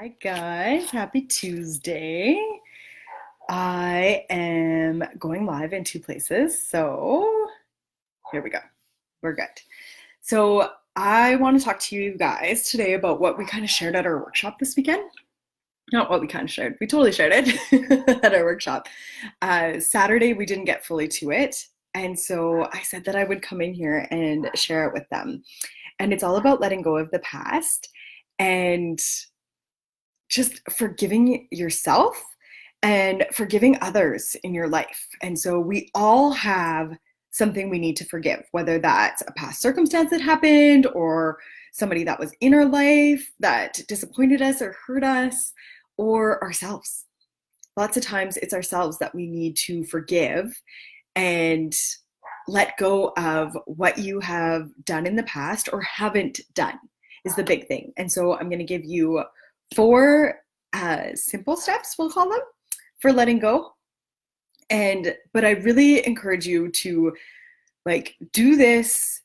Hi guys, happy Tuesday. I am going live in 2 places, so here we go. We're good. So I want to talk to you guys today about what we kind of shared at our workshop this weekend. Not what we kind of shared, we totally shared it at our workshop. Saturday, we didn't get fully to it. And so I said that I would come in here and share it with them. And it's all about letting go of the past and just forgiving yourself and forgiving others in your life. And so we all have something we need to forgive, whether that's a past circumstance that happened or somebody that was in our life that disappointed us or hurt us, or ourselves. Lots of times it's ourselves that we need to forgive and let go of what you have done in the past or haven't done is the big thing. And so I'm going to give you 4 simple steps, we'll call them, for letting go. But I really encourage you to do this.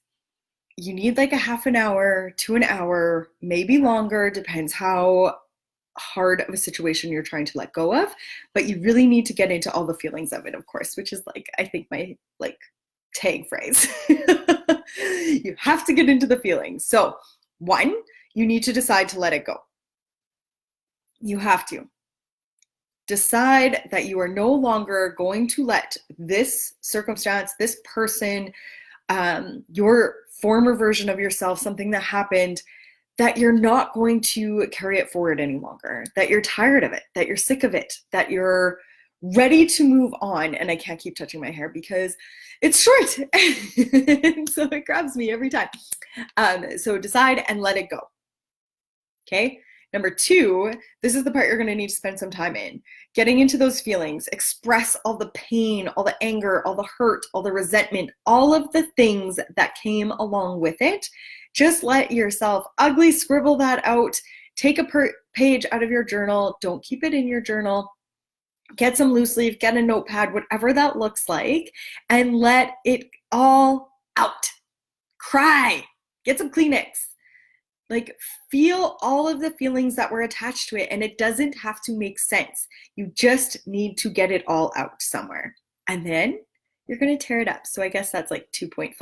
You need like a half an hour to an hour, maybe longer, depends how hard of a situation you're trying to let go of, but you really need to get into all the feelings of it, of course, which is I think my tag phrase. You have to get into the feelings. So 1, you need to decide to let it go. You have to decide that you are no longer going to let this circumstance, this person, your former version of yourself, something that happened, that you're not going to carry it forward any longer, that you're tired of it, that you're sick of it, that you're ready to move on. And I can't keep touching my hair because it's short. So it grabs me every time. So decide and let it go. Okay. Number 2, this is the part you're going to need to spend some time in. Getting into those feelings, express all the pain, all the anger, all the hurt, all the resentment, all of the things that came along with it. Just let yourself ugly scribble that out. Take a page out of your journal. Don't keep it in your journal. Get some loose leaf, get a notepad, whatever that looks like, and let it all out. Cry. Get some Kleenex. Feel all of the feelings that were attached to it, and it doesn't have to make sense. You just need to get it all out somewhere. And then you're going to tear it up. So I guess that's 2.5.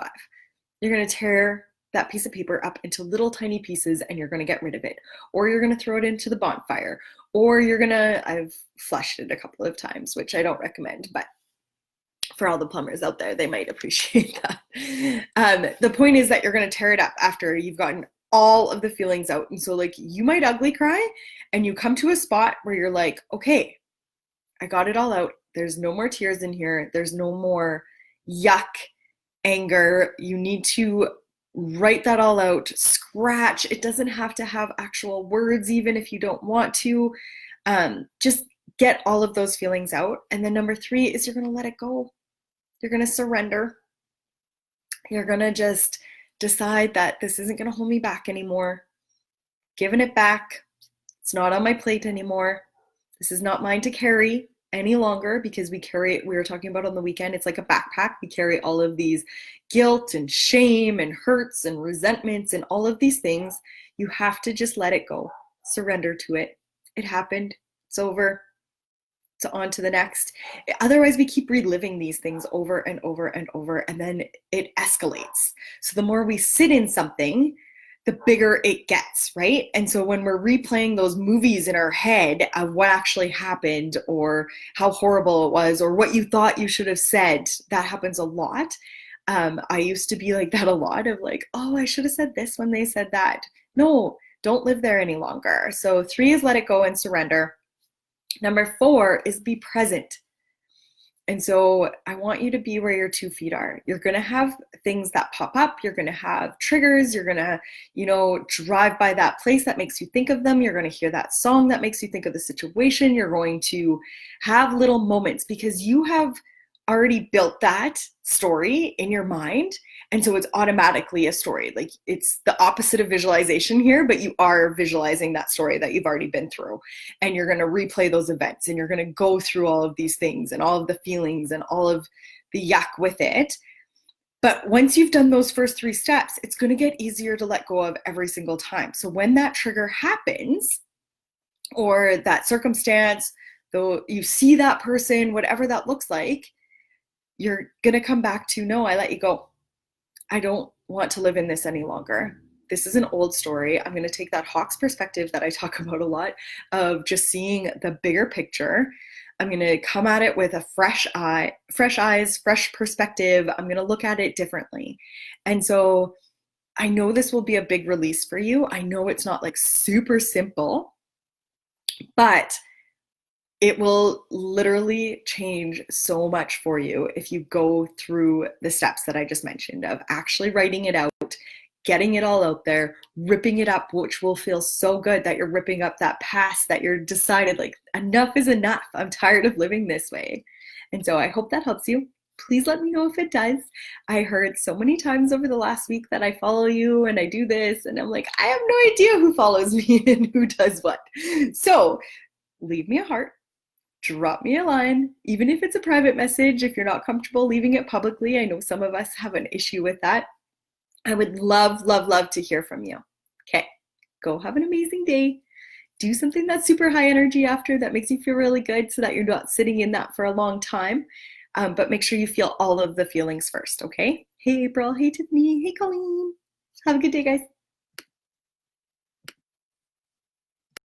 You're going to tear that piece of paper up into little tiny pieces and you're going to get rid of it. Or you're going to throw it into the bonfire. Or I've flushed it a couple of times, which I don't recommend, but for all the plumbers out there, they might appreciate that. The point is that you're going to tear it up after you've gotten all of the feelings out. And so you might ugly cry and you come to a spot where you're like, okay, I got it all out. There's no more tears in here. There's no more yuck, anger. You need to write that all out, scratch. It doesn't have to have actual words, even if you don't want to. Just get all of those feelings out. And then number 3 is you're going to let it go. You're going to surrender. You're going to just decide that this isn't going to hold me back anymore. Giving it back. It's not on my plate anymore. This is not mine to carry any longer because we carry it. We were talking about on the weekend. It's like a backpack. We carry all of these guilt and shame and hurts and resentments and all of these things. You have to just let it go. Surrender to it. It happened. It's over. It's on to the next. Otherwise, we keep reliving these things over and over and over, and then it escalates. So the more we sit in something, the bigger it gets, right? And so when we're replaying those movies in our head of what actually happened or how horrible it was or what you thought you should have said, that happens a lot. I used to be like that a lot of oh, I should have said this when they said that. No, don't live there any longer. So 3 is let it go and surrender. Number 4 is be present. And so I want you to be where your 2 feet are. You're going to have things that pop up. You're going to have triggers. You're going to, drive by that place that makes you think of them. You're going to hear that song that makes you think of the situation. You're going to have little moments because you have already built that story in your mind. And so it's automatically a story. It's the opposite of visualization here, but you are visualizing that story that you've already been through. And you're going to replay those events and you're going to go through all of these things and all of the feelings and all of the yuck with it. But once you've done those first 3 steps, it's going to get easier to let go of every single time. So when that trigger happens, or that circumstance, though you see that person, whatever that looks like, you're going to come back to, no, I let you go. I don't want to live in this any longer. This is an old story. I'm going to take that Hawk's perspective that I talk about a lot of just seeing the bigger picture. I'm going to come at it with a fresh eyes, fresh perspective. I'm going to look at it differently. And so I know this will be a big release for you. I know it's not like super simple, but it will literally change so much for you if you go through the steps that I just mentioned of actually writing it out, getting it all out there, ripping it up, which will feel so good that you're ripping up that past, that you're decided like enough is enough. I'm tired of living this way. And so I hope that helps you. Please let me know if it does. I heard so many times over the last week that I follow you and I do this, and I'm like, I have no idea who follows me and who does what. So leave me a heart. Drop me a line, even if it's a private message, if you're not comfortable leaving it publicly. I know some of us have an issue with that. I would love, love, love to hear from you. Okay, go have an amazing day. Do something that's super high energy after that makes you feel really good so that you're not sitting in that for a long time. But make sure you feel all of the feelings first, okay? Hey, April. Hey, Tiffany. Hey, Colleen. Have a good day, guys.